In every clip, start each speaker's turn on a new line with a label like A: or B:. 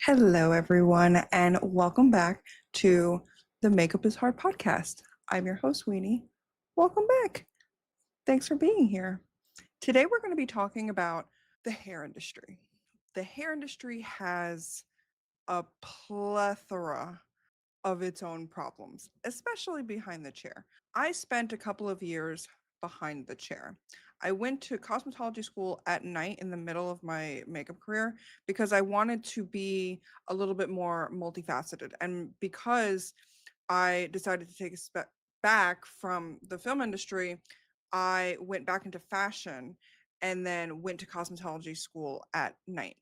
A: Hello, everyone, and welcome back to the Makeup is Hard podcast. I'm your host, Weenie. Welcome back. Thanks for being here. Today, we're going to be talking about the hair industry. The hair industry has a plethora of its own problems, especially behind the chair. I spent a couple of years behind the chair. I went to cosmetology school at night in the middle of my makeup career because I wanted to be a little bit more multifaceted. And because I decided to take a step back from the film industry, I went back into fashion and then went to cosmetology school at night.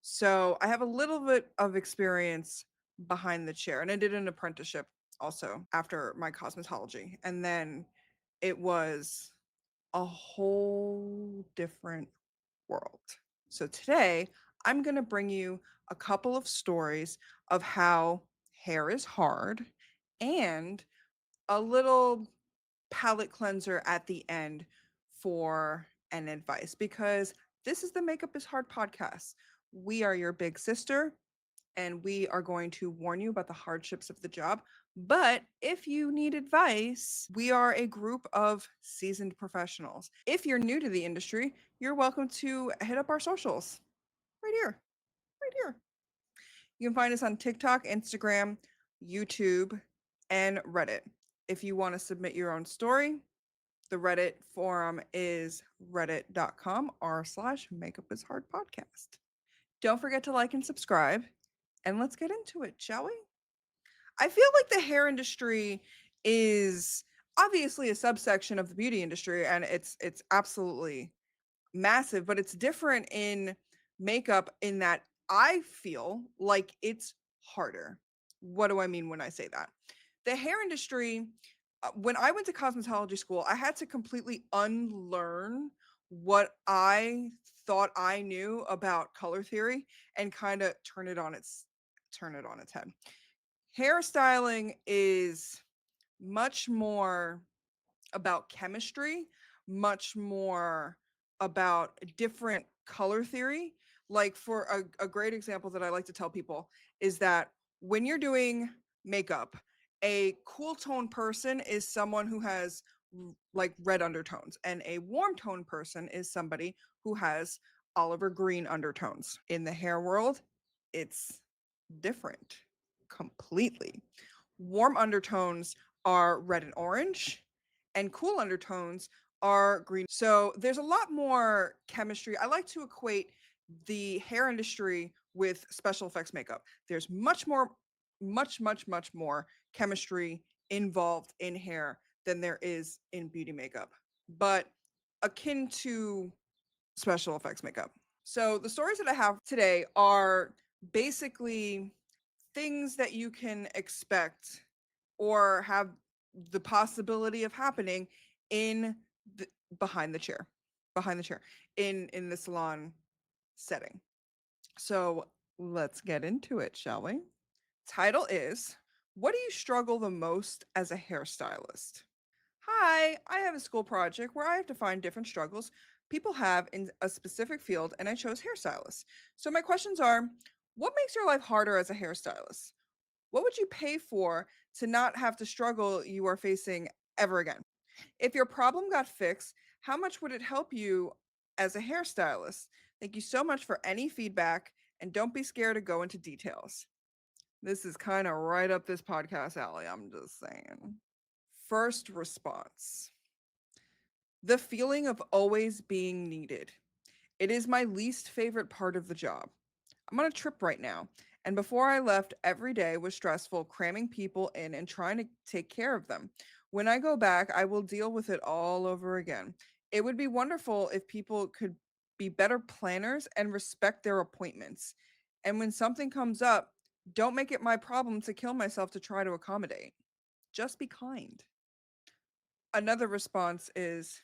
A: So I have a little bit of experience behind the chair, and I did an apprenticeship also after my cosmetology. And then it was a whole different world. So today, I'm going to bring you a couple of stories of how hair is hard and a little palette cleanser at the end for an advice, because this is the Makeup is Hard podcast. We are your big sister, and we are going to warn you about the hardships of the job. But if you need advice, we are a group of seasoned professionals. If you're new to the industry, you're welcome to hit up our socials right here, right here. You can find us on TikTok, Instagram, YouTube, and Reddit. If you want to submit your own story, the Reddit forum is reddit.com/makeup is hard podcast. Don't forget to like and subscribe, and let's get into it, shall we? I feel like the hair industry is obviously a subsection of the beauty industry, and it's absolutely massive, but it's different in makeup in that I feel like it's harder. What do I mean when I say that? The hair industry, when I went to cosmetology school, I had to completely unlearn what I thought I knew about color theory and kind of turn it on its head. Hairstyling is much more about chemistry, much more about different color theory. Like, for a great example that I like to tell people is that when you're doing makeup, a cool tone person is someone who has like red undertones, and a warm tone person is somebody who has olive green undertones. In the hair world, it's different completely. Warm undertones are red and orange, and cool undertones are green. So there's a lot more chemistry. I like to equate the hair industry with special effects makeup. There's much more chemistry involved in hair than there is in beauty makeup, but akin to special effects makeup. So the stories that I have today are basically things that you can expect or have the possibility of happening in the, behind the chair, in the salon setting. So let's get into it, shall we? Title is, what do you struggle the most as a hairstylist? Hi, I have a school project where I have to find different struggles people have in a specific field, and I chose hairstylist. So my questions are, what makes your life harder as a hairstylist? What would you pay for to not have to struggle you are facing ever again? If your problem got fixed, how much would it help you as a hairstylist? Thank you so much for any feedback, and don't be scared to go into details. This is kind of right up this podcast alley, I'm just saying. First response: the feeling of always being needed. It is my least favorite part of the job. I'm on a trip right now, and before I left, every day was stressful, cramming people in and trying to take care of them. When I go back, I will deal with it all over again. It would be wonderful if people could be better planners and respect their appointments. And when something comes up, don't make it my problem to kill myself to try to accommodate. Just be kind. Another response is,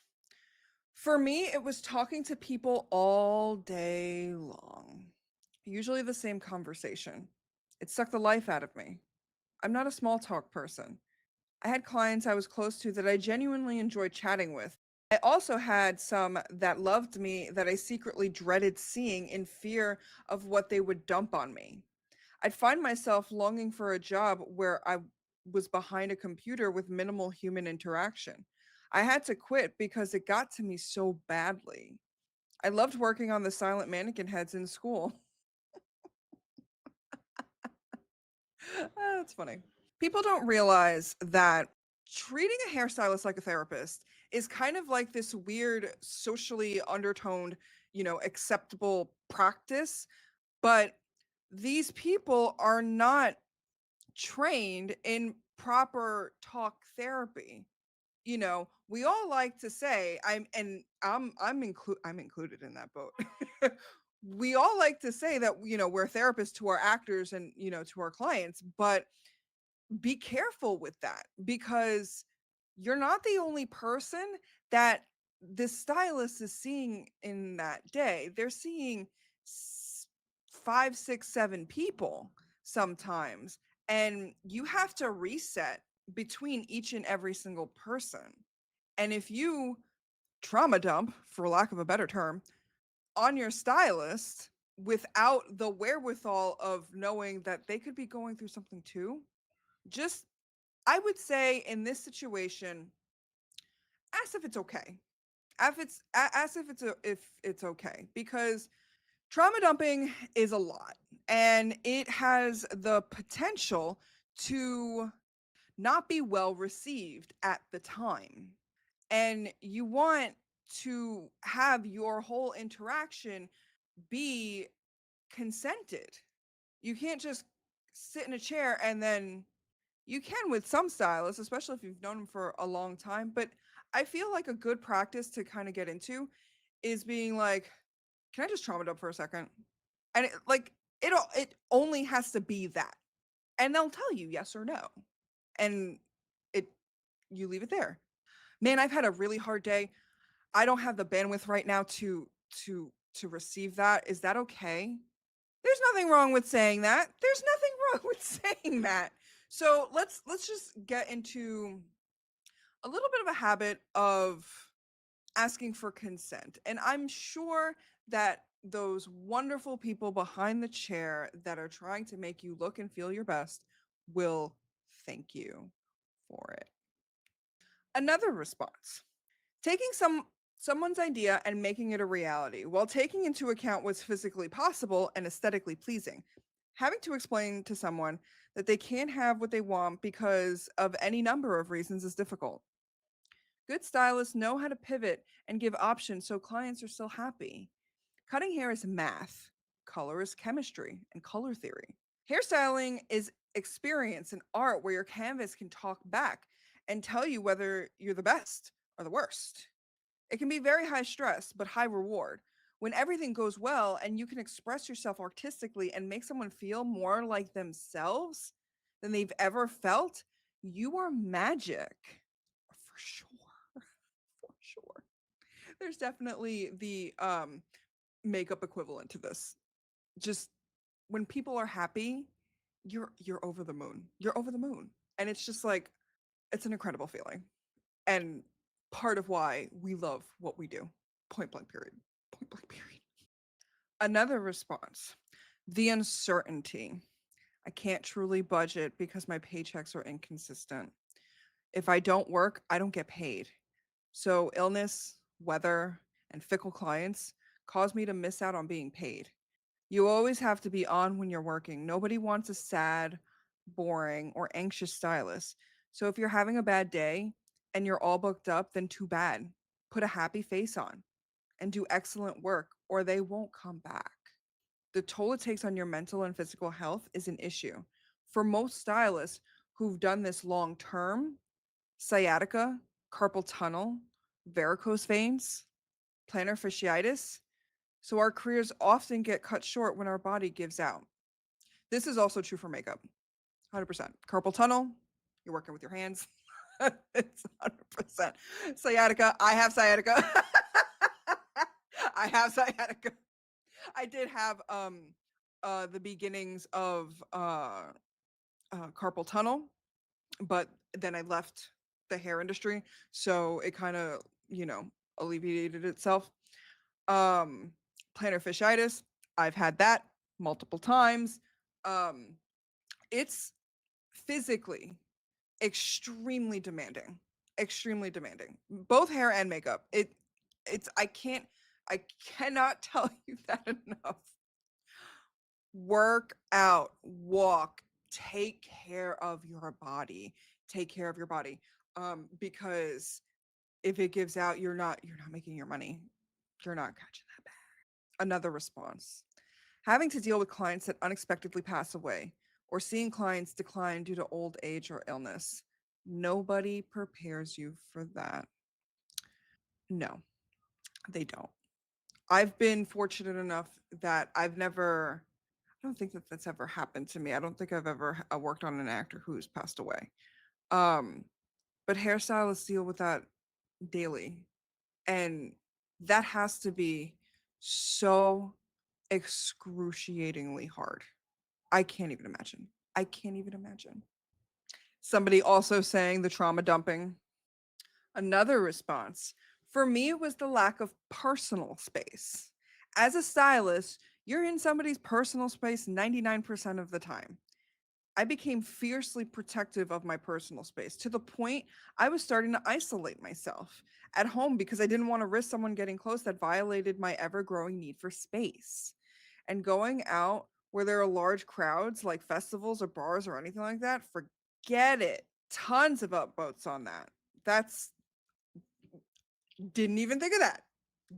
A: for me, it was talking to people all day long. Usually the same conversation. It sucked the life out of me. I'm not a small talk person. I had clients I was close to that I genuinely enjoyed chatting with. I also had some that loved me that I secretly dreaded seeing in fear of what they would dump on me. I'd find myself longing for a job where I was behind a computer with minimal human interaction. I had to quit because it got to me so badly. I loved working on the silent mannequin heads in school. That's funny. People don't realize that treating a hairstylist like a therapist is kind of like this weird socially undertoned, acceptable practice, but these people are not trained in proper talk therapy. We all like to say I'm included in that boat. We all like to say that we're therapists to our actors and to our clients, but be careful with that because you're not the only person that this stylist is seeing in that day. They're seeing 5, 6, 7 people sometimes, and you have to reset between each and every single person. And if you trauma dump, for lack of a better term, on your stylist without the wherewithal of knowing that they could be going through something too, just I would say in this situation, ask if it's okay. Ask if it's okay, because trauma dumping is a lot and it has the potential to not be well received at the time. And you want to have your whole interaction be consented. You can't just sit in a chair and then you can with some stylists, especially if you've known them for a long time. But I feel like a good practice to kind of get into is being like, can I just trauma dump for a second? And it only has to be that. And they'll tell you yes or no. And it you leave it there. Man, I've had a really hard day. I don't have the bandwidth right now to receive that. Is that okay? There's nothing wrong with saying that. There's nothing wrong with saying that. So let's just get into a little bit of a habit of asking for consent. And I'm sure that those wonderful people behind the chair that are trying to make you look and feel your best will thank you for it. Another response. Taking someone's idea and making it a reality while taking into account what's physically possible and aesthetically pleasing. Having to explain to someone that they can't have what they want because of any number of reasons is difficult. Good stylists know how to pivot and give options so clients are still happy. Cutting hair is math, color is chemistry and color theory. Hairstyling is experience and art where your canvas can talk back and tell you whether you're the best or the worst. It can be very high stress, but high reward. When everything goes well and you can express yourself artistically and make someone feel more like themselves than they've ever felt, you are magic. For sure. For sure. There's definitely the makeup equivalent to this. Just when people are happy, you're over the moon. You're over the moon. And it's just like it's an incredible feeling. And part of why we love what we do. Point blank period. Point blank period. Another response. The uncertainty. I can't truly budget because my paychecks are inconsistent. If I don't work, I don't get paid. So illness, weather, and fickle clients cause me to miss out on being paid. You always have to be on when you're working. Nobody wants a sad, boring, or anxious stylist. So if you're having a bad day and you're all booked up, then too bad. Put a happy face on and do excellent work, or they won't come back. The toll it takes on your mental and physical health is an issue. For most stylists who've done this long term, sciatica, carpal tunnel, varicose veins, plantar fasciitis, so our careers often get cut short when our body gives out. This is also true for makeup. 100%. Carpal tunnel, you're working with your hands. It's 100%. Sciatica, I have sciatica. I have sciatica. I did have the beginnings of carpal tunnel, but then I left the hair industry, so it kind of, alleviated itself. Plantar fasciitis, I've had that multiple times. Um, it's physically extremely demanding. Extremely demanding. Both hair and makeup. It's I cannot tell you that enough. Work out, walk, take care of your body. Take care of your body. Because if it gives out, you're not making your money. You're not catching that back. Another response. Having to deal with clients that unexpectedly pass away or seeing clients decline due to old age or illness. Nobody prepares you for that. No, they don't. I've been fortunate enough that I don't think that that's ever happened to me. I don't think I've ever worked on an actor who's passed away. Um, but hairstylists deal with that daily. And that has to be so excruciatingly hard. I can't even imagine. I can't even imagine. Somebody also saying the trauma dumping. Another response for me was the lack of personal space. As a stylist, you're in somebody's personal space 99% of the time. I became fiercely protective of my personal space to the point I was starting to isolate myself at home because I didn't want to risk someone getting close that violated my ever growing need for space. And going out where there are large crowds like festivals or bars or anything like that, forget it. Tons of upvotes on that. That's didn't even think of that.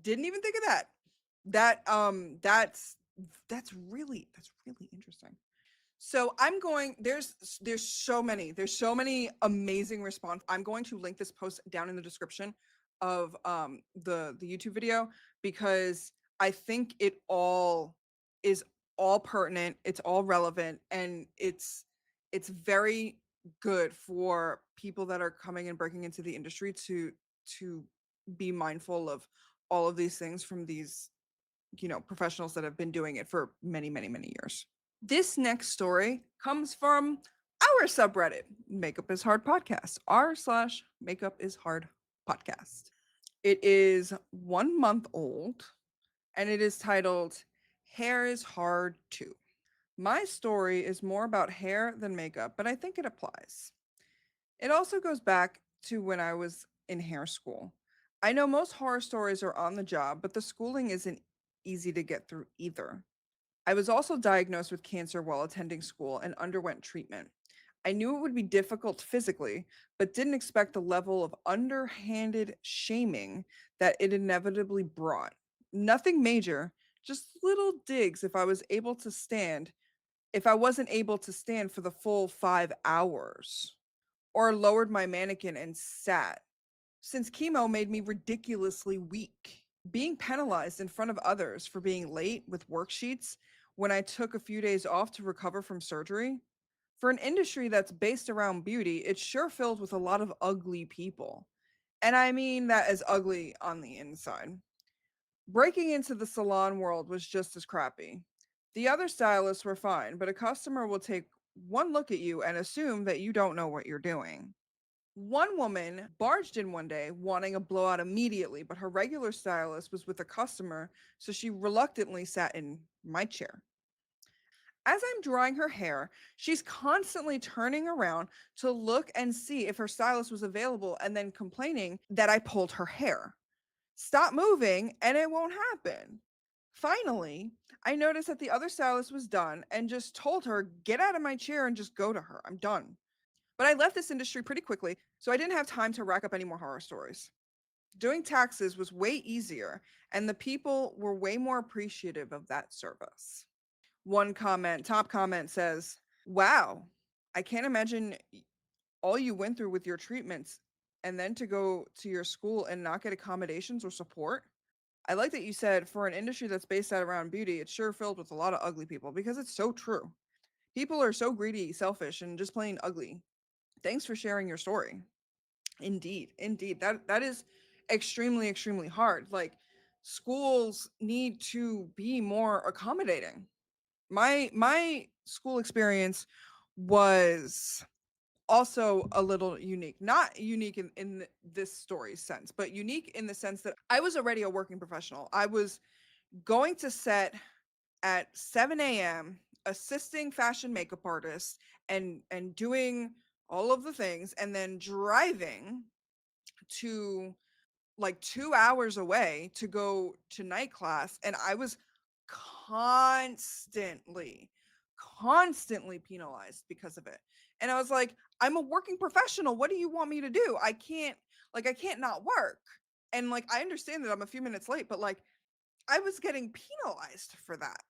A: Didn't even think of that. That's really interesting. So I'm going there's so many amazing response. I'm going to link this post down in the description of the YouTube video because I think it all is all pertinent, it's all relevant, and it's very good for people that are coming and breaking into the industry to be mindful of all of these things from these, professionals that have been doing it for many, many, many years. This next story comes from our subreddit, Makeup is Hard Podcast, r/Makeup is Hard Podcast. It is 1 month old and it is titled Hair is Hard Too. My story is more about hair than makeup, but I think it applies. It also goes back to when I was in hair school. I know most horror stories are on the job, but the schooling isn't easy to get through either. I was also diagnosed with cancer while attending school and underwent treatment. I knew it would be difficult physically, but didn't expect the level of underhanded shaming that it inevitably brought. Nothing major, just little digs if I wasn't able to stand for the full 5 hours, or lowered my mannequin and sat, since chemo made me ridiculously weak. Being penalized in front of others for being late with worksheets when I took a few days off to recover from surgery. For an industry that's based around beauty, it's sure filled with a lot of ugly people. And I mean that as ugly on the inside. Breaking into the salon world was just as crappy. The other stylists were fine, but a customer will take one look at you and assume that you don't know what you're doing. One woman barged in one day wanting a blowout immediately, but her regular stylist was with a customer, so she reluctantly sat in my chair. As I'm drying her hair, she's constantly turning around to look and see if her stylist was available and then complaining that I pulled her hair. Stop moving and it won't happen. Finally, I noticed that the other stylist was done and just told her, get out of my chair and just go to her. I'm done. But I left this industry pretty quickly, so I didn't have time to rack up any more horror stories. Doing taxes was way easier, and the people were way more appreciative of that service. Top comment says, wow, I can't imagine all you went through with your treatments and then to go to your school and not get accommodations or support. I like that you said for an industry that's based out around beauty, it's sure filled with a lot of ugly people because it's so true. People are so greedy, selfish, and just plain ugly. Thanks for sharing your story. Indeed, indeed. That is extremely, extremely hard. Like schools need to be more accommodating. My school experience was also a little unique. Not unique in this story's sense, but unique in the sense that I was already a working professional. I was going to set at 7 a.m. assisting fashion makeup artists and doing all of the things and then driving to like 2 hours away to go to night class, and I was constantly constantly penalized because of it. And I was like, I'm a working professional. What do you want me to do? I can't not work. And like I understand that I'm a few minutes late, but like I was getting penalized for that.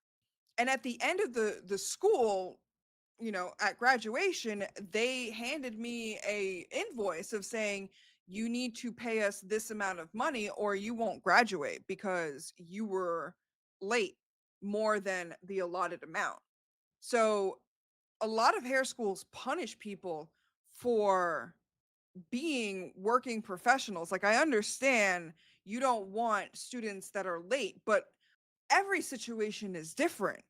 A: And at the end of the school, you know, at graduation, they handed me a invoice of saying you need to pay us this amount of money or you won't graduate because you were late more than the allotted amount. So a lot of hair schools punish people for being working professionals. Like I understand you don't want students that are late, but every situation is different.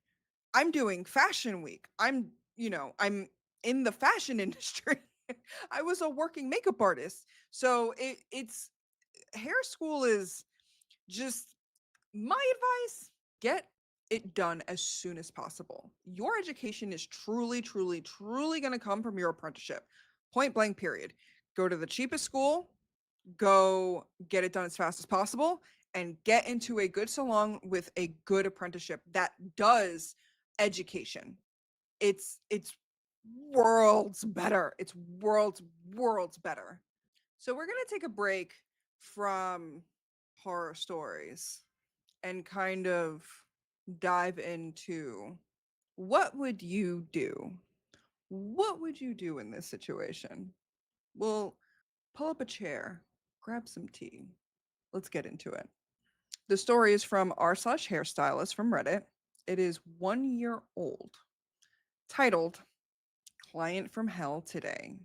A: I'm doing fashion week. I'm in the fashion industry. I was a working makeup artist. So it's hair school is just my advice, get it done as soon as possible. Your education is truly, truly, truly going to come from your apprenticeship. Point blank, period. Go to the cheapest school, go get it done as fast as possible, and get into a good salon with a good apprenticeship that does education. It's worlds better. It's worlds better. So we're going to take a break from horror stories and kind of dive into what would you do? What would you do in this situation? Well, pull up a chair, grab some tea. Let's get into it. The story is from r/hairstylist from Reddit. It is 1 year old, titled Client from Hell Today.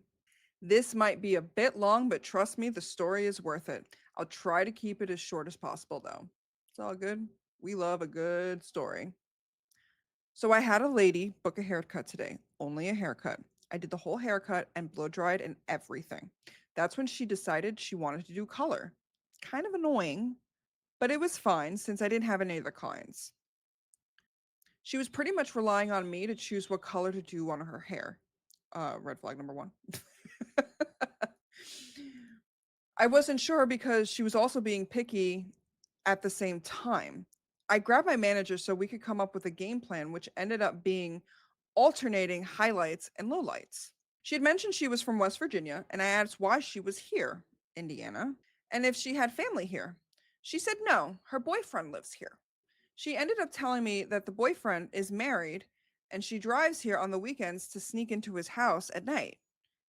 A: This might be a bit long, but trust me, the story is worth it. I'll try to keep it as short as possible, though. It's all good. We love a good story. So I had a lady book a haircut today, only a haircut. I did the whole haircut and blow dried and everything. That's when she decided she wanted to do color. Kind of annoying, but it was fine since I didn't have any other clients. She was pretty much relying on me to choose what color to do on her hair. Red flag number one. I wasn't sure because she was also being picky at the same time. I grabbed my manager so we could come up with a game plan, which ended up being alternating highlights and lowlights. She had mentioned she was from West Virginia, and I asked why she was here, Indiana, and if she had family here. She said no, her boyfriend lives here. She ended up telling me that the boyfriend is married and she drives here on the weekends to sneak into his house at night.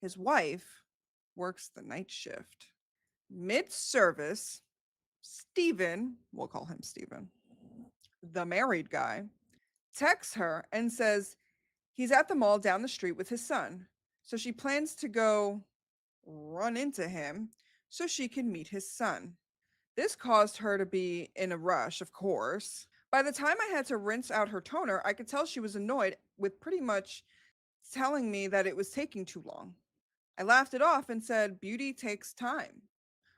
A: His wife works the night shift. Mid service, Steven, we'll call him Steven, the married guy, texts her and says he's at the mall down the street with his son. So she plans to go run into him so she can meet his son. This caused her to be in a rush, of course. By the time I had to rinse out her toner, I could tell she was annoyed with pretty much telling me that it was taking too long. I laughed it off and said, "Beauty takes time."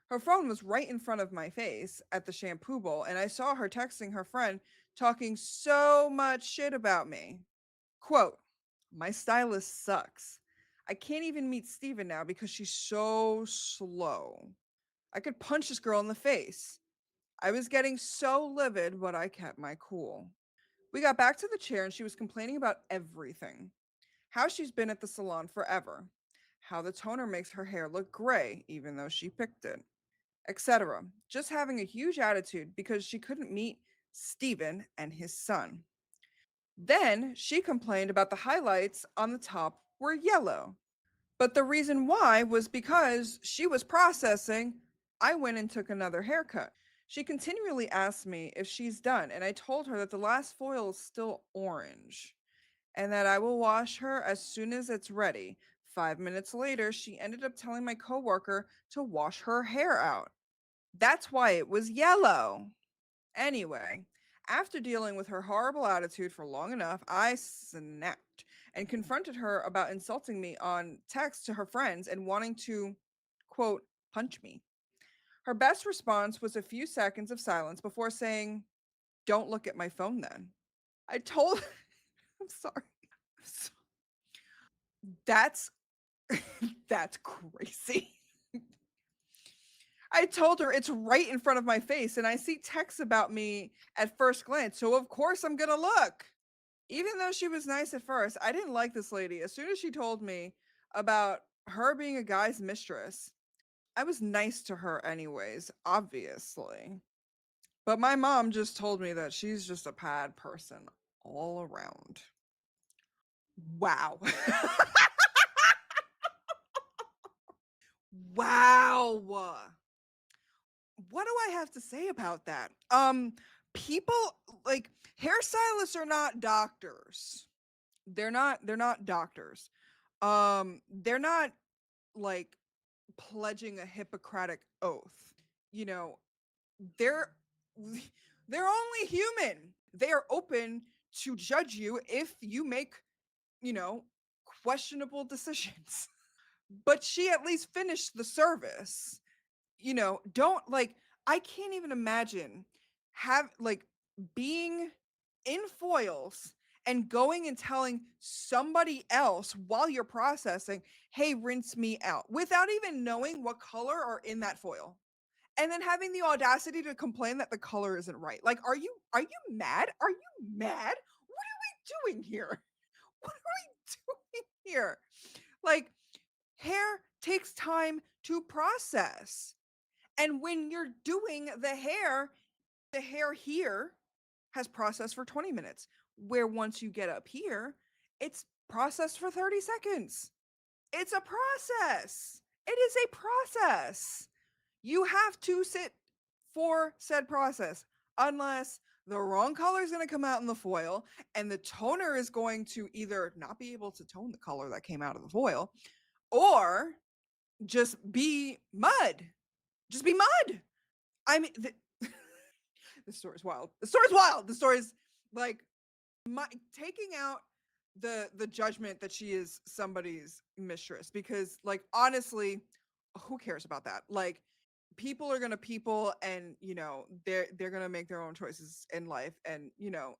A: Her phone was right in front of my face at the shampoo bowl, and I saw her texting her friend talking so much shit about me. Quote, "My stylist sucks. I can't even meet Steven now because she's so slow. I could punch this girl in the face." I was getting so livid, but I kept my cool. We got back to the chair and she was complaining about everything. How she's been at the salon forever. How the toner makes her hair look gray, even though she picked it, etc. Just having a huge attitude because she couldn't meet Steven and his son. Then she complained about the highlights on the top were yellow. But the reason why was because she was processing. I went and took another haircut. She continually asked me if she's done, and I told her that the last foil is still orange and that I will wash her as soon as it's ready. 5 minutes later, she ended up telling my coworker to wash her hair out. That's why it was yellow. Anyway, after dealing with her horrible attitude for long enough, I snapped and confronted her about insulting me on text to her friends and wanting to, quote, punch me. Her best response was a few seconds of silence before saying, "Don't look at my phone then." I told I'm sorry. So, that's that's crazy. I told her it's right in front of my face and I see texts about me at first glance. So of course I'm going to look. Even though she was nice at first, I didn't like this lady. As soon as she told me about her being a guy's mistress, I was nice to her anyways, obviously. But my mom just told me that she's just a bad person all around. Wow. Wow. What do I have to say about that? People like hairstylists are not doctors. They're not doctors. They're not like pledging a Hippocratic oath. You know, they're they're only human. They are open to judge you if you make, you know, questionable decisions. But she at least finished the service. Don't like I can't even imagine have like being in foils and going and telling somebody else while you're processing, "Hey, rinse me out," without even knowing what color are in that foil. And then having the audacity to complain that the color isn't right. Like, are you mad? Are you mad? What are we doing here? What are we doing here? Like, hair takes time to process. And when you're doing the hair here has processed for 20 minutes, where once you get up here, it's processed for 30 seconds. It's a process. It is a process. You have to sit for said process, unless the wrong color is going to come out in the foil and the toner is going to either not be able to tone the color that came out of the foil or just be mud. Just be mud. I mean, the story's wild. The story's wild. The story's like my taking out the judgment that she is somebody's mistress, because like honestly, who cares about that? Like people are gonna people, and they're gonna make their own choices in life, and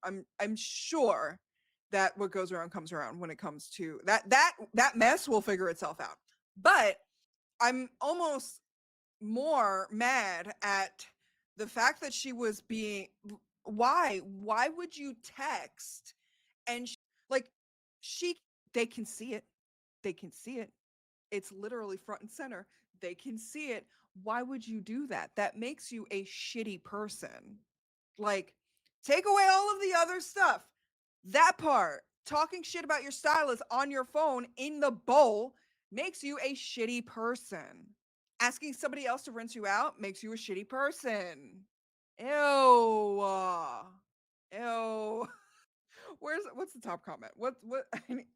A: I'm sure that what goes around comes around when it comes to that mess will figure itself out. But I'm almost more mad at the fact that she was being why would you text and like she they can see it, they can see it, it's literally front and center, they can see it. Why would you do that? That makes you a shitty person. Like, take away all of the other stuff. That part, talking shit about your stylist on your phone in the bowl, makes you a shitty person. Asking somebody else to rinse you out makes you a shitty person. Ew. Ew. What's the top comment? What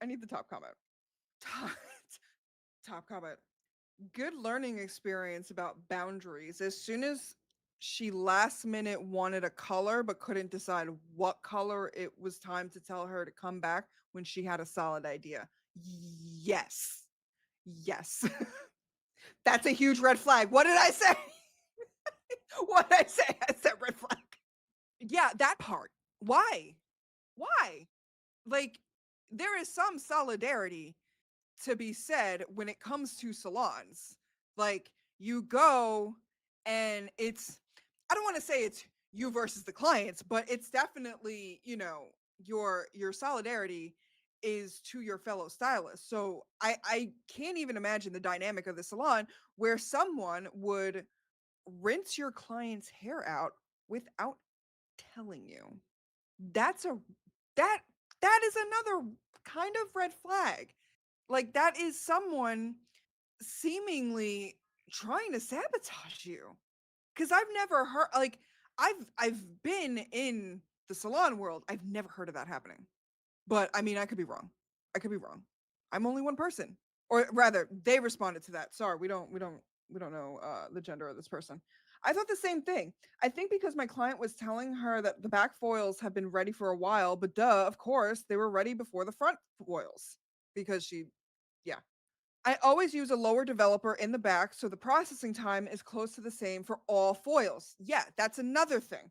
A: I need the top comment. Top, top comment. Good learning experience about boundaries. As soon as she last minute wanted a color but couldn't decide what color, it was time to tell her to come back when she had a solid idea. Yes. Yes. That's a huge red flag. What did I say? What did I say? I said red flag. Yeah, that part. Why? Why? Like, there is some solidarity to be said when it comes to salons. Like, you go and I don't want to say it's you versus the clients, but it's definitely, your solidarity is to your fellow stylist. So I can't even imagine the dynamic of the salon where someone would rinse your client's hair out without telling you. That's a that that is another kind of red flag. Like, that is someone seemingly trying to sabotage you. Cuz I've never heard, like, I've been in the salon world. I've never heard of that happening. But I mean, I could be wrong. I could be wrong. I'm only one person. Or rather, they responded to that. Sorry, we don't know the gender of this person. I thought the same thing. I think because my client was telling her that the back foils have been ready for a while, but duh, of course, they were ready before the front foils, because yeah. I always use a lower developer in the back, so the processing time is close to the same for all foils. Yeah, that's another thing.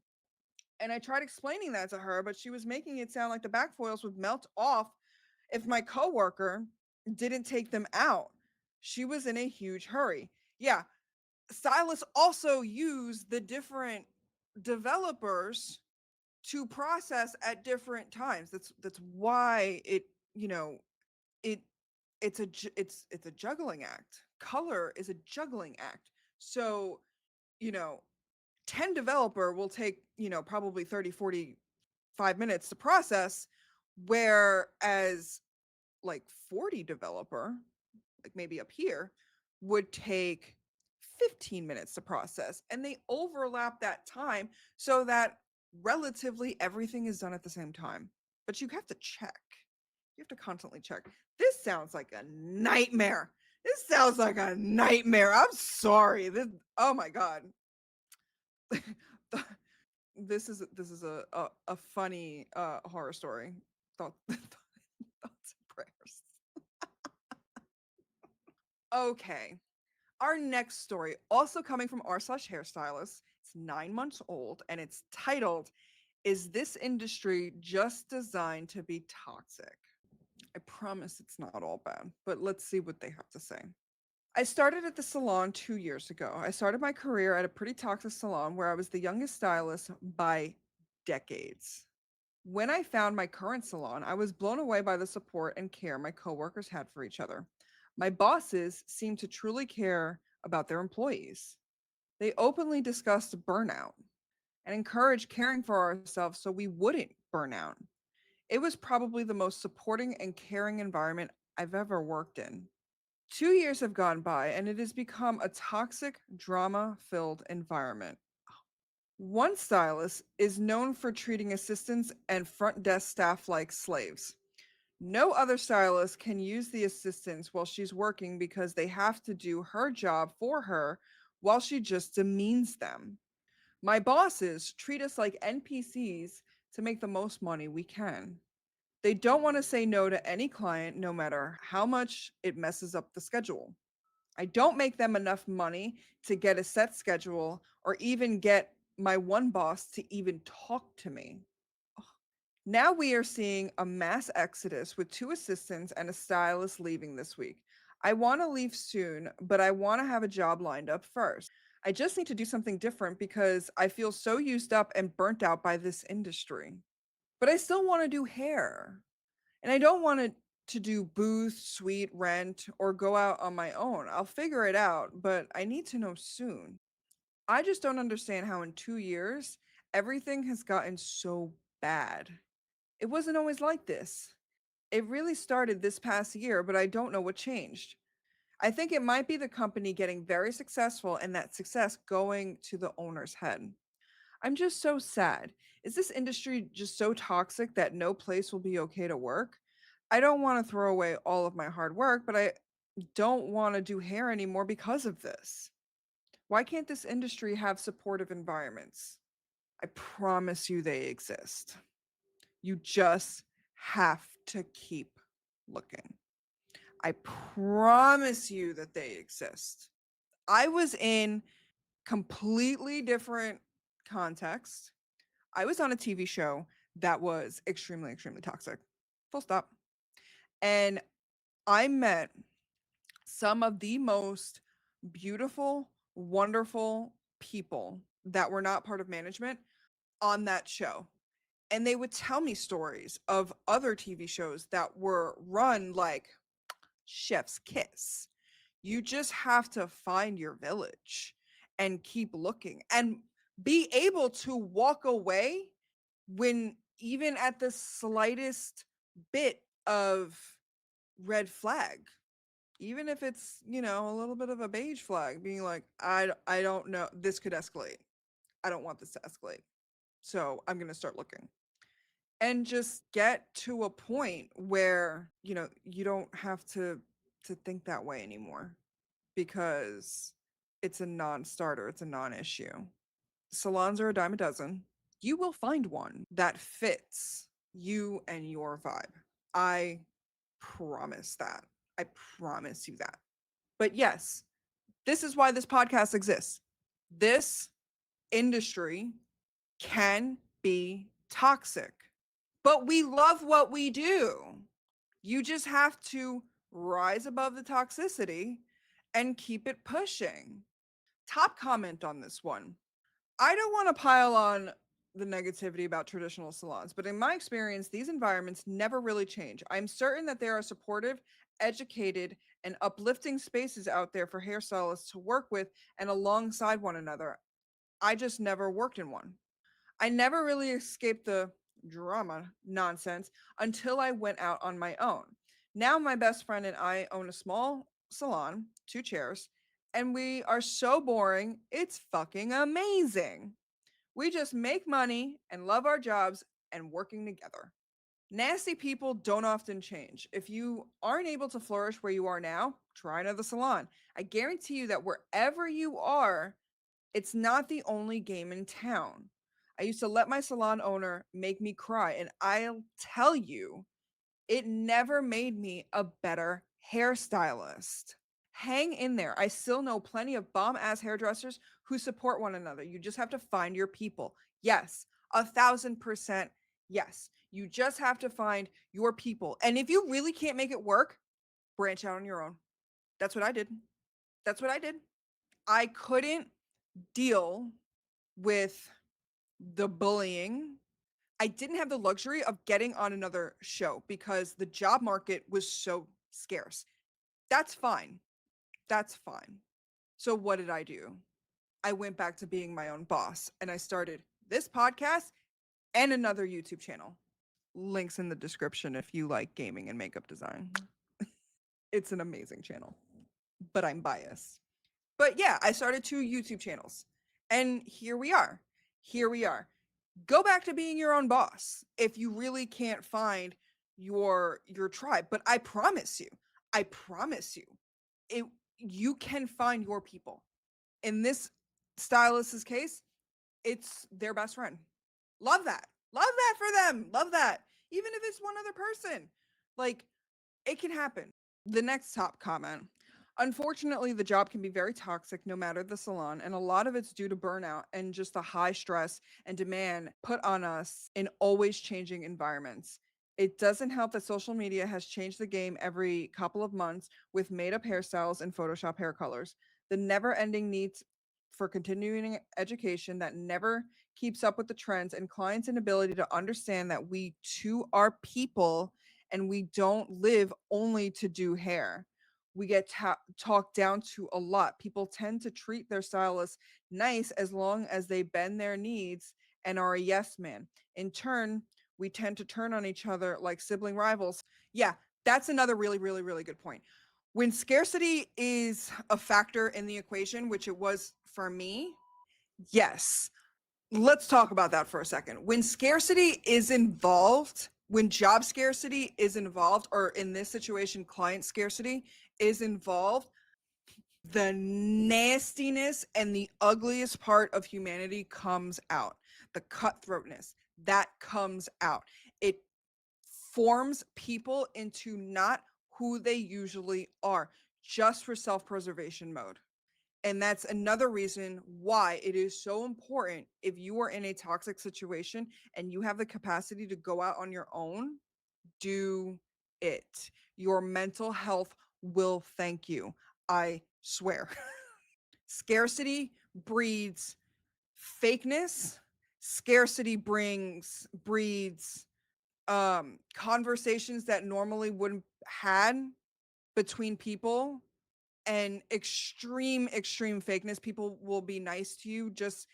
A: And I tried explaining that to her, but she was making it sound like the back foils would melt off if my coworker didn't take them out. She was in a huge hurry. Yeah, stylists also use the different developers to process at different times. That's why it, you know, it it's a juggling act. Color is a juggling act. So, you know, 10 developer will take, probably 30-45 minutes to process, whereas like 40 developer, like maybe up here, would take 15 minutes to process. And they overlap that time so that relatively everything is done at the same time. But you have to check. You have to constantly check. This sounds like a nightmare. This sounds like a nightmare. I'm sorry. Oh my God. This is a funny horror story. Thoughts and prayers. Okay. Our next story, also coming from r/hairstylist. It's 9 months old and it's titled, "Is This Industry Just Designed to Be Toxic?" I promise it's not all bad, but let's see what they have to say. I started at the salon 2 years ago. I started my career at a pretty toxic salon where I was the youngest stylist by decades. When I found my current salon, I was blown away by the support and care my coworkers had for each other. My bosses seemed to truly care about their employees. They openly discussed burnout and encouraged caring for ourselves so we wouldn't burn out. It was probably the most supporting and caring environment I've ever worked in. 2 years have gone by and it has become a toxic, drama filled environment. One stylist is known for treating assistants and front desk staff like slaves. No other stylist can use the assistants while she's working because they have to do her job for her while she just demeans them. My bosses treat us like NPCs to make the most money we can. They don't want to say no to any client, no matter how much it messes up the schedule. I don't make them enough money to get a set schedule or even get my one boss to even talk to me. Now we are seeing a mass exodus with 2 assistants and a stylist leaving this week. I want to leave soon, but I want to have a job lined up first. I just need to do something different because I feel so used up and burnt out by this industry. But I still want to do hair. And I don't want to do booth, suite, rent, or go out on my own. I'll figure it out, but I need to know soon. I just don't understand how in 2 years, everything has gotten so bad. It wasn't always like this. It really started this past year, but I don't know what changed. I think it might be the company getting very successful and that success going to the owner's head. I'm just so sad. Is this industry just so toxic that no place will be okay to work? I don't want to throw away all of my hard work, but I don't want to do hair anymore because of this. Why can't this industry have supportive environments? I promise you they exist. You just have to keep looking. I promise you that they exist. I was in completely different context. I was on a TV show that was extremely, extremely toxic. Full stop. And I met some of the most beautiful, wonderful people that were not part of management on that show. And they would tell me stories of other TV shows that were run like chef's kiss. You just have to find your village and keep looking and be able to walk away when even at the slightest bit of red flag, even if it's, a little bit of a beige flag, being like, I don't know, this could escalate. I don't want this to escalate. So I'm going to start looking and just get to a point where, you don't have to think that way anymore because it's a non-starter, it's a non-issue. Salons are a dime a dozen. You will find one that fits you and your vibe. I promise that. I promise you that. But yes, this is why this podcast exists. This industry can be toxic. But we love what we do. You just have to rise above the toxicity and keep it pushing. Top comment on this one. I don't want to pile on the negativity about traditional salons, but in my experience, these environments never really change. I'm certain that there are supportive, educated, and uplifting spaces out there for hairstylists to work with and alongside one another. I just never worked in one. I never really escaped the drama nonsense until I went out on my own. Now, my best friend and I own a small salon, 2 chairs, and we are so boring. It's fucking amazing. We just make money and love our jobs and working together. Nasty people don't often change. If you aren't able to flourish where you are now, try another salon. I guarantee you that wherever you are, it's not the only game in town. I used to let my salon owner make me cry, and I'll tell you, it never made me a better hairstylist. Hang in there. I still know plenty of bomb ass hairdressers who support one another. You just have to find your people. Yes, 1,000%. Yes, you just have to find your people. And if you really can't make it work, branch out on your own. That's what I did. That's what I did. I couldn't deal with the bullying. I didn't have the luxury of getting on another show because the job market was so scarce. That's fine. That's fine. So what did I do? I went back to being my own boss and I started this podcast and another YouTube channel. Links in the description if you like gaming and makeup design. It's an amazing channel, but I'm biased. But yeah, I started 2 YouTube channels and here we are. Here we are. Go back to being your own boss if you really can't find your tribe. But I promise you, it you can find your people. In this stylist's case, it's their best friend. Love that. Love that for them. Love that. Even if it's one other person. Like, it can happen. The next top comment. Unfortunately, the job can be very toxic no matter the salon, and a lot of it's due to burnout and just the high stress and demand put on us in always changing environments. It doesn't help that social media has changed the game every couple of months with made up hairstyles and Photoshop hair colors. The never ending need for continuing education that never keeps up with the trends, and clients' inability to understand that we too are people and we don't live only to do hair. We get talked down to a lot. People tend to treat their stylists nice as long as they bend their needs and are a yes man. In turn, we tend to turn on each other like sibling rivals. Yeah, that's another really, really, really good point. When scarcity is a factor in the equation, which it was for me, yes, let's talk about that for a second. When scarcity is involved, when job scarcity is involved, or in this situation, client scarcity is involved, the nastiness and the ugliest part of humanity comes out. The cutthroatness that comes out. It forms people into not who they usually are, just for self preservation mode. And that's another reason why it is so important if you are in a toxic situation and you have the capacity to go out on your own, do it. Your mental health will thank you. I swear. Scarcity breeds fakeness. Scarcity breeds conversations that normally wouldn't had between people, and extreme fakeness. People will be nice to you just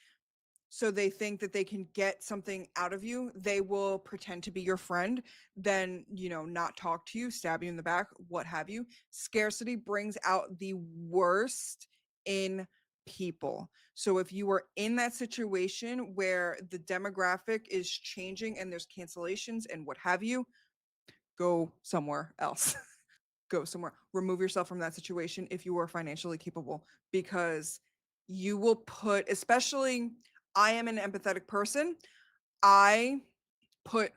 A: so they think that they can get something out of you. They will pretend to be your friend, then not talk to you, stab you in the back, what have you. Scarcity brings out the worst in people. So if you are in that situation where the demographic is changing and there's cancellations and what have you, go somewhere else. Go somewhere. Remove yourself from that situation if you are financially capable, because you will put, especially, I am an empathetic person. I put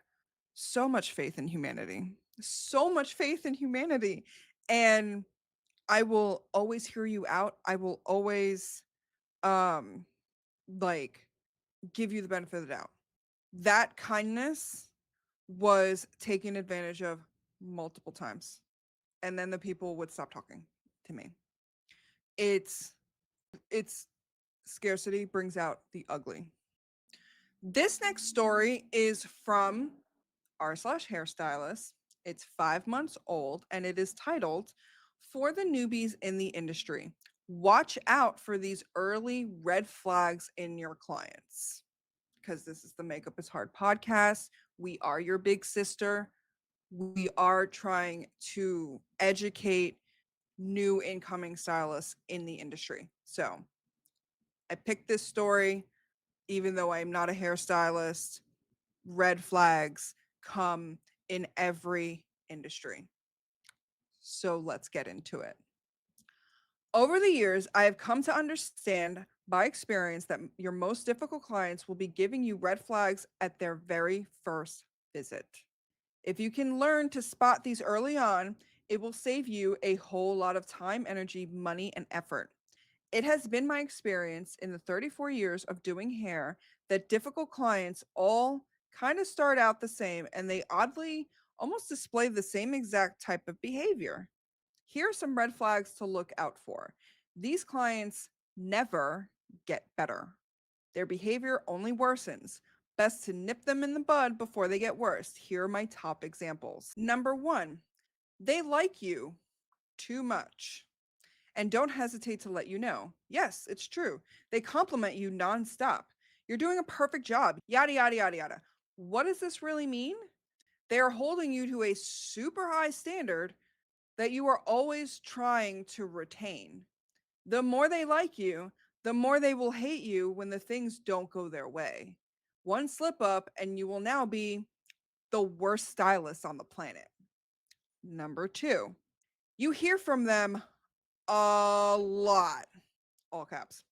A: so much faith in humanity, so much faith in humanity. And I will always hear you out. I will always, like, give you the benefit of the doubt. That kindness was taken advantage of multiple times. And then the people would stop talking to me. It's it's scarcity brings out the ugly. This next story is from r/hairstylist. It's 5 months old and it is titled For the Newbies in the Industry. Watch out for these early red flags in your clients. Because this is the Makeup is Hard podcast. We are your big sister. We are trying to educate new incoming stylists in the industry. So I picked this story, even though I'm not a hairstylist. Red flags come in every industry. So let's get into it. Over the years, I have come to understand by experience that your most difficult clients will be giving you red flags at their very first visit. If you can learn to spot these early on, it will save you a whole lot of time, energy, money, and effort. It has been my experience in the 34 years of doing hair that difficult clients all kind of start out the same and they oddly almost display the same exact type of behavior. Here are some red flags to look out for. These clients never get better. Their behavior only worsens. Best to nip them in the bud before they get worse. Here are my top examples. Number one, they like you too much and don't hesitate to let you know. Yes, it's true. They compliment you nonstop. You're doing a perfect job, yada, yada, yada, yada. What does this really mean? They are holding you to a super high standard that you are always trying to retain. The more they like you, the more they will hate you when the things don't go their way. One slip up, and you will now be the worst stylist on the planet. Number two, you hear from them a lot, all caps,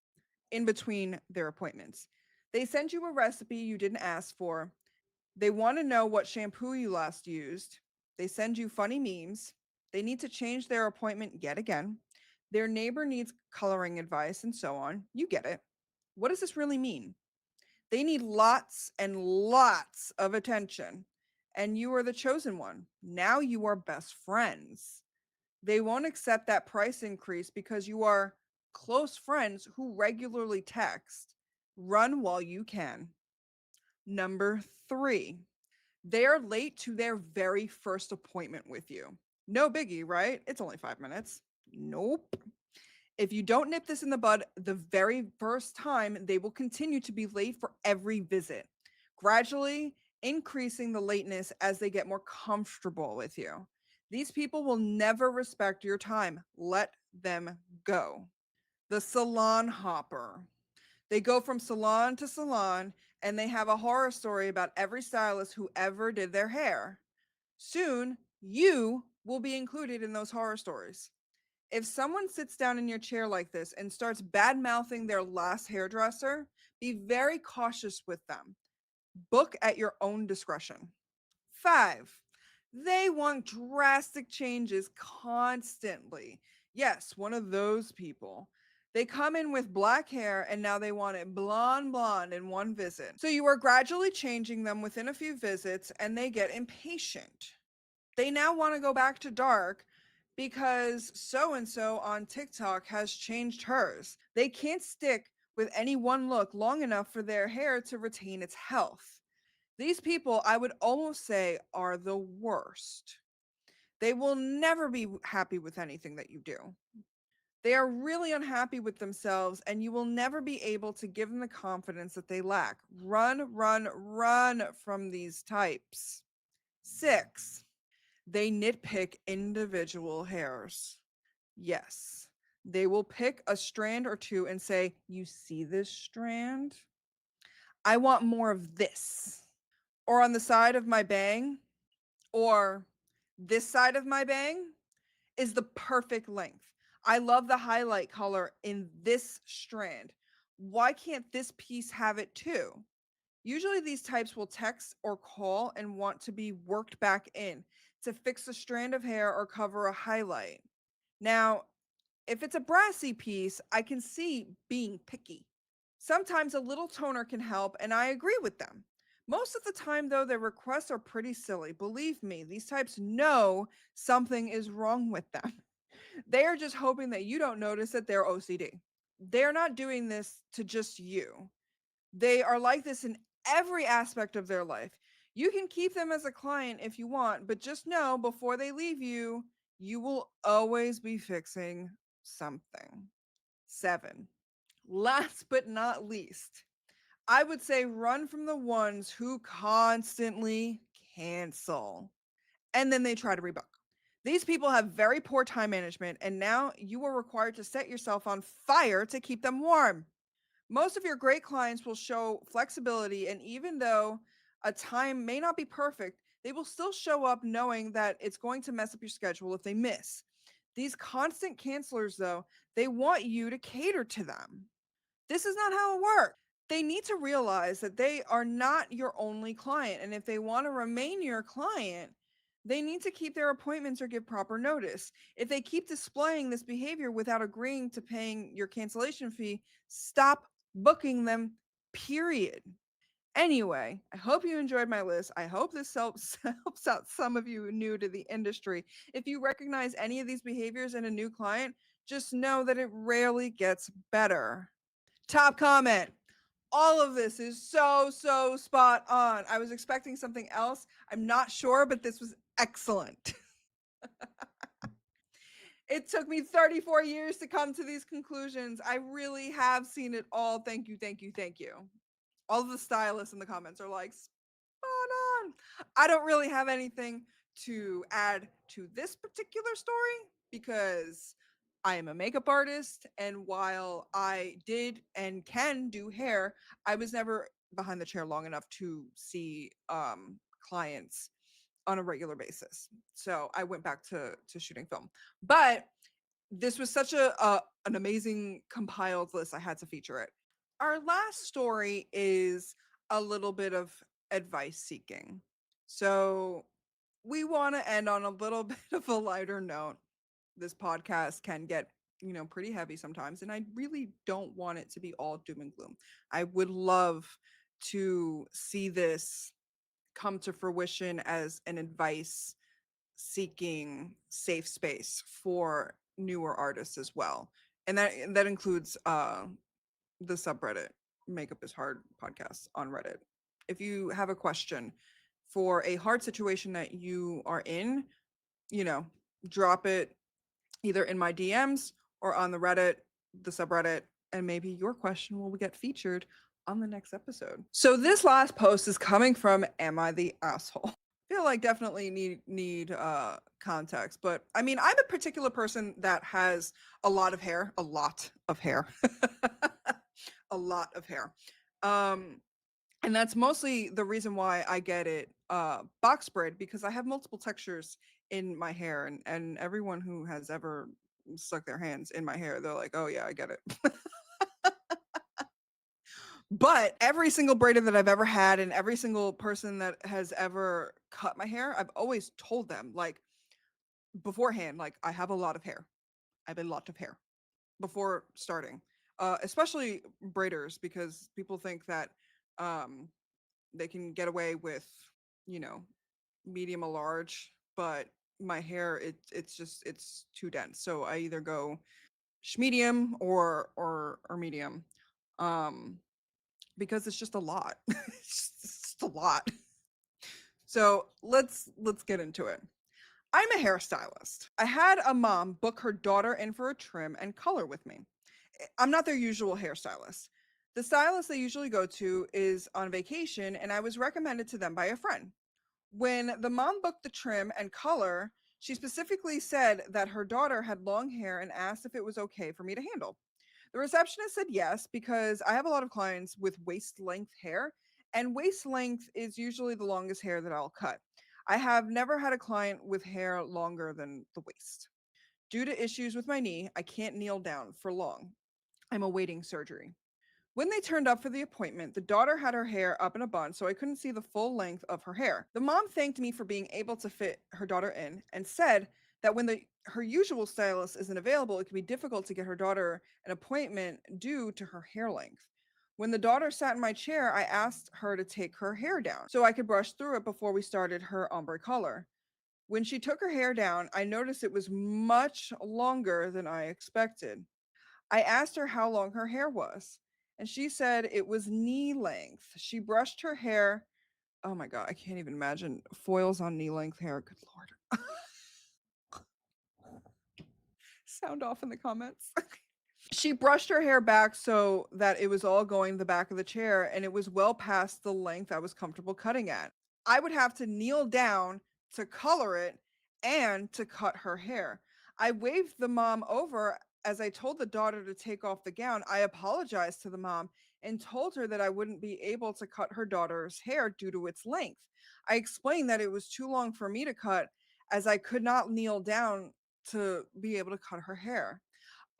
A: in between their appointments. They send you a recipe you didn't ask for. They want to know what shampoo you last used. They send you funny memes. They need to change their appointment yet again. Their neighbor needs coloring advice and so on. You get it. What does this really mean? They need lots and lots of attention, and you are the chosen one. Now you are best friends. They won't accept that price increase because you are close friends who regularly text. Run while you can. Number three, they are late to their very first appointment with you. No biggie, right? It's only 5 minutes. Nope. If you don't nip this in the bud the very first time, they will continue to be late for every visit, gradually increasing the lateness as they get more comfortable with you. These people will never respect your time. Let them go. The salon hopper. They go from salon to salon and they have a horror story about every stylist who ever did their hair. Soon, you will be included in those horror stories. If someone sits down in your chair like this and starts bad mouthing their last hairdresser, be very cautious with them. Book at your own discretion. Five, they want drastic changes constantly. Yes, one of those people. They come in with black hair and now they want it blonde in one visit. So you are gradually changing them within a few visits and they get impatient. They now want to go back to dark because so and so on TikTok has changed hers. They can't stick with any one look long enough for their hair to retain its health. These people, I would almost say, are the worst. They will never be happy with anything that you do. They are really unhappy with themselves, and you will never be able to give them the confidence that they lack. Run from these types. Six, they nitpick individual hairs. Yes, they will pick a strand or two and say, "You see this strand? I want more of this." Or on the side of my bang, or this side of my bang is the perfect length. I love the highlight color in this strand. Why can't this piece have it too? Usually these types will text or call and want to be worked back in to fix a strand of hair or cover a highlight. Now, if it's a brassy piece, I can see being picky. Sometimes a little toner can help, and I agree with them. Most of the time, though, their requests are pretty silly. Believe me, these types know something is wrong with them. They are just hoping that you don't notice that they're OCD. They're not doing this to just you. They are like this in every aspect of their life. You can keep them as a client if you want, but just know before they leave you, you will always be fixing something. 7. Last but not least, I would say run from the ones who constantly cancel and then they try to rebook. These people have very poor time management, and now you are required to set yourself on fire to keep them warm. Most of your great clients will show flexibility, and even though a time may not be perfect, they will still show up knowing that it's going to mess up your schedule if they miss. These constant cancelers, though, they want you to cater to them. This is not how it works. They need to realize that they are not your only client. And if they want to remain your client, they need to keep their appointments or give proper notice. If they keep displaying this behavior without agreeing to paying your cancellation fee, stop booking them, period. Anyway, I hope you enjoyed my list. I hope this helps helps out some of you new to the industry. If you recognize any of these behaviors in a new client, just know that it rarely gets better. Top comment. All of this is so spot on. I was expecting something else. I'm not sure, but this was excellent. It took me 34 years to come to these conclusions. I really have seen it all. Thank you, thank you, thank you. All of the stylists in the comments are like, spot on. I don't really have anything to add to this particular story because I am a makeup artist. And while I did and can do hair, I was never behind the chair long enough to see clients on a regular basis. So I went back to shooting film. But this was such an amazing compiled list. I had to feature it. Our last story is a little bit of advice seeking. So we want to end on a little bit of a lighter note. This podcast can get, pretty heavy sometimes, and I really don't want it to be all doom and gloom. I would love to see this come to fruition as an advice seeking safe space for newer artists as well. And that includes the subreddit Makeup is Hard podcast on Reddit. If you have a question for a hard situation that you are in, drop it either in my DMs or on the Reddit, the subreddit, and maybe your question will get featured on the next episode. So this last post is coming from Am I the Asshole? I feel like definitely need context, but I mean, I'm a particular person that has a lot of hair, a lot of hair. A lot of hair. And that's mostly the reason why I get it box braid, because I have multiple textures in my hair, and everyone who has ever stuck their hands in my hair, they're like, oh yeah, I get it. But every single braider that I've ever had and every single person that has ever cut my hair, I've always told them, like, beforehand, like, I have a lot of hair. I have a lot of hair before starting, especially braiders, because people think that they can get away with, you know, medium or large, but my hair, it's too dense. So I either go medium or medium, um, because it's just a lot. It's just a lot. So let's get into it. I'm a hairstylist. I had a mom book her daughter in for a trim and color with me. I'm not their usual hairstylist. The stylist they usually go to is on vacation, and I was recommended to them by a friend. When the mom booked the trim and color, she specifically said that her daughter had long hair and asked if it was okay for me to handle. The receptionist said yes, because I have a lot of clients with waist length hair, and waist length is usually the longest hair that I'll cut. I have never had a client with hair longer than the waist. Due to issues with my knee, I can't kneel down for long. I'm awaiting surgery. When they turned up for the appointment, the daughter had her hair up in a bun, so I couldn't see the full length of her hair. The mom thanked me for being able to fit her daughter in and said that when her usual stylist isn't available, it can be difficult to get her daughter an appointment due to her hair length. When the daughter sat in my chair, I asked her to take her hair down so I could brush through it before we started her ombre color. When she took her hair down, I noticed it was much longer than I expected. I asked her how long her hair was, and she said it was knee length. She brushed her hair. Oh my God, I can't even imagine foils on knee length hair. Good Lord. Sound off in the comments. She brushed her hair back so that it was all going the back of the chair, and it was well past the length I was comfortable cutting at. I would have to kneel down to color it and to cut her hair. I waved the mom over as I told the daughter to take off the gown. I apologized to the mom and told her that I wouldn't be able to cut her daughter's hair due to its length. I explained that it was too long for me to cut as I could not kneel down to be able to cut her hair.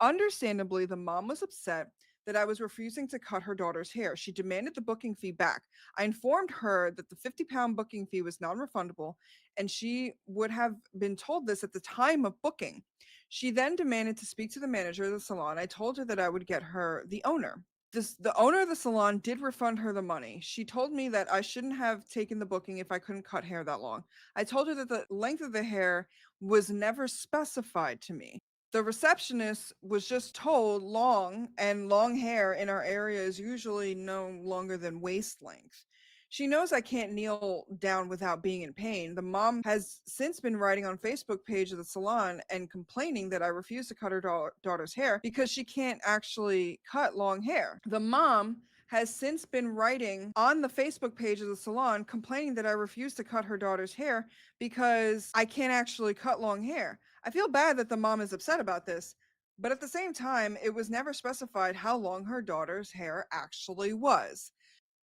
A: Understandably, the mom was upset that I was refusing to cut her daughter's hair. She demanded the booking fee back. I informed her that the £50 booking fee was non refundable, and she would have been told this at the time of booking. She then demanded to speak to the manager of the salon. I told her that I would get her the owner. The owner of the salon did refund her the money. She told me that I shouldn't have taken the booking if I couldn't cut hair that long. I told her that the length of the hair was never specified to me. The receptionist was just told long, and long hair in our area is usually no longer than waist length. She knows I can't kneel down without being in pain. The mom has since been writing on Facebook page of the salon and complaining that I refuse to cut her daughter's hair because she can't actually cut long hair. The mom has since been writing on the Facebook page of the salon complaining that I refuse to cut her daughter's hair because I can't actually cut long hair. I feel bad that the mom is upset about this, but at the same time, it was never specified how long her daughter's hair actually was.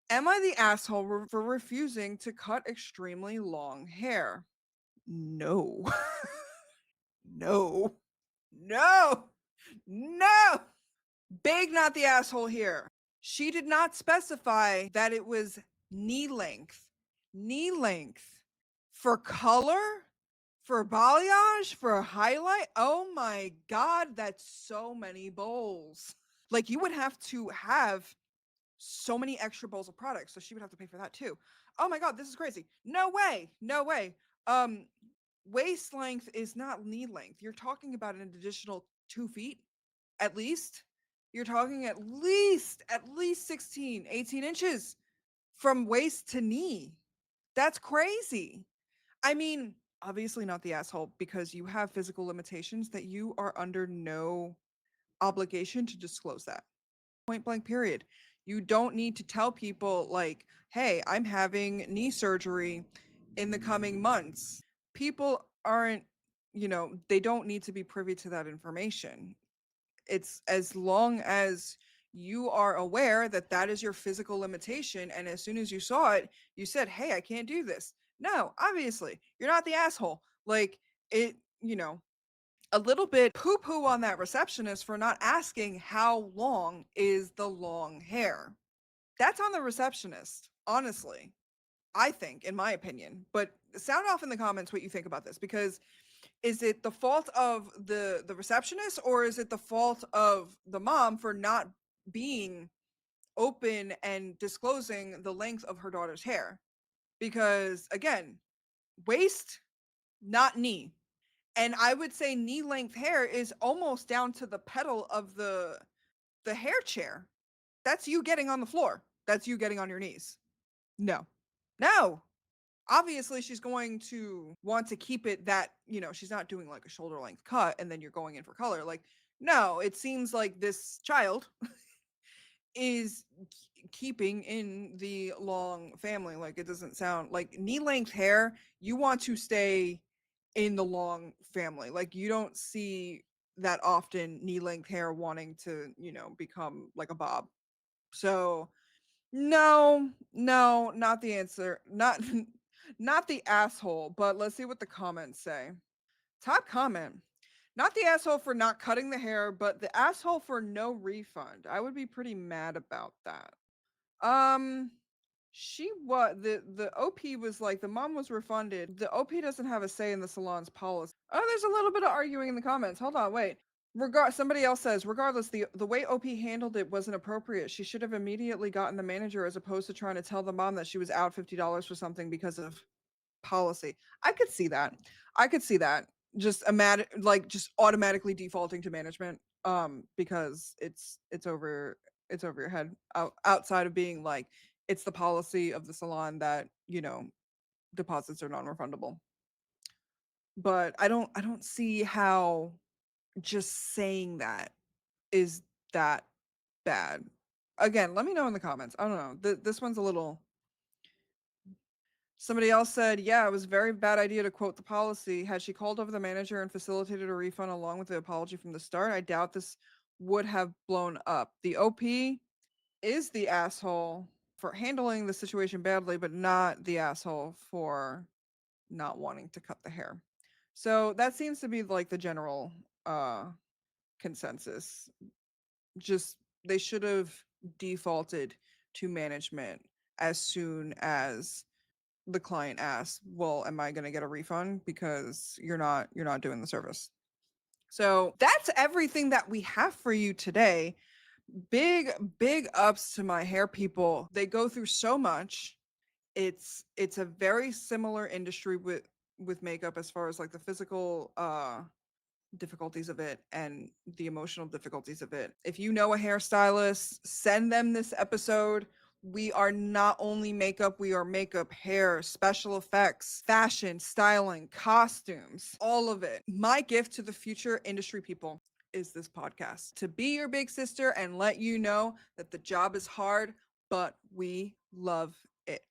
A: Am I the asshole for refusing to cut extremely long hair? No. No. No. No. Big not the asshole here. She did not specify that it was knee length. Knee length. For color? For balayage? For a highlight? Oh my God, that's so many bowls. Like, you would have to have so many extra bowls of products, so she would have to pay for that too. Oh my God, this is crazy. No way. No way. Waist length is not knee length. You're talking about an additional 2 feet at least. You're talking at least 16, 18 inches from waist to knee. That's crazy. I mean, obviously not the asshole, because you have physical limitations that you are under no obligation to disclose that. Point blank period. You don't need to tell people like, "Hey, I'm having knee surgery in the coming months." People aren't, they don't need to be privy to that information. It's as long as you are aware that that is your physical limitation, and as soon as you saw it, you said, "Hey, I can't do this." No, obviously, you're not the asshole. Like, it, a little bit poo poo on that receptionist for not asking how long is the long hair. That's on the receptionist, honestly. I think, in my opinion. But sound off in the comments what you think about this, because is it the fault of the receptionist, or is it the fault of the mom for not being open and disclosing the length of her daughter's hair? Because again, waist, not knee. And I would say knee length hair is almost down to the pedal of the hair chair. That's you getting on the floor. That's you getting on your knees. No. No. Obviously she's going to want to keep it that, she's not doing like a shoulder length cut and then you're going in for color. Like, no, it seems like this child is keeping in the long family. Like, it doesn't sound like knee length hair. You want to stay in the long family. Like, you don't see that often knee length hair wanting to, become like a bob. So no, no, not the answer. Not not the asshole, but let's see what the comments say. Top comment. Not the asshole for not cutting the hair, but the asshole for no refund. I would be pretty mad about that. Um she what the OP was like, the mom was refunded. The OP doesn't have a say in the salon's policy. Oh, there's a little bit of arguing in the comments. Hold on, wait. Somebody else says, regardless, the way OP handled it wasn't appropriate. She should have immediately gotten the manager as opposed to trying to tell the mom that she was out $50 for something because of policy. I could see that. I could see that. Just just automatically defaulting to management because it's over your head, outside of being like it's the policy of the salon that, deposits are non-refundable. But I don't see how just saying that is that bad. Again, let me know in the comments. I don't know. This one's a little. Somebody else said, yeah, it was a very bad idea to quote the policy. Had she called over the manager and facilitated a refund along with the apology from the start, I doubt this would have blown up. The OP is the asshole for handling the situation badly, but not the asshole for not wanting to cut the hair. So that seems to be like the general consensus. Just they should have defaulted to management as soon as the client asks, well, am I going to get a refund because you're not doing the service. So that's everything that we have for you today. Big ups to my hair people. They go through so much. It's a very similar industry with makeup as far as like the physical difficulties of it and the emotional difficulties of it. If you know a hairstylist, send them this episode. We are not only makeup, we are makeup, hair, special effects, fashion, styling, costumes, all of it. My gift to the future industry people is this podcast, to be your big sister and let you know that the job is hard, but we love it.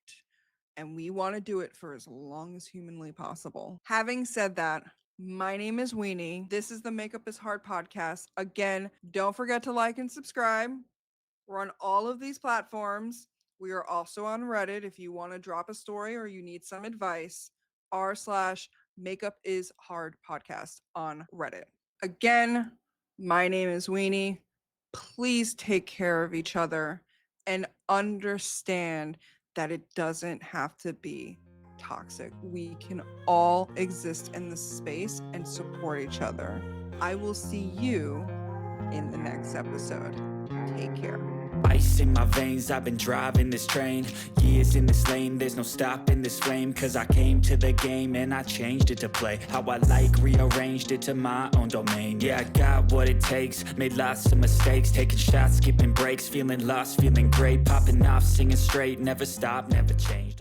A: And we want to do it for as long as humanly possible. Having said that, my name is Weenie. This is the Makeup is Hard podcast. Again, don't forget to like and subscribe. We're on all of these platforms. We are also on Reddit if you want to drop a story or you need some advice. r/Makeup is Hard podcast on Reddit. Again, my name is Weenie. Please take care of each other and understand that it doesn't have to be toxic. We can all exist in this space and support each other. I will see you in the next episode. Take care.
B: Ice in my veins, I've been driving this train. Years in this lane, there's no stopping this flame. Cause I came to the game and I changed it to play how I like, rearranged it to my own domain. Yeah, I got what it takes, made lots of mistakes, taking shots, skipping breaks, feeling lost, feeling great, popping off, singing straight, never stopped, never changed.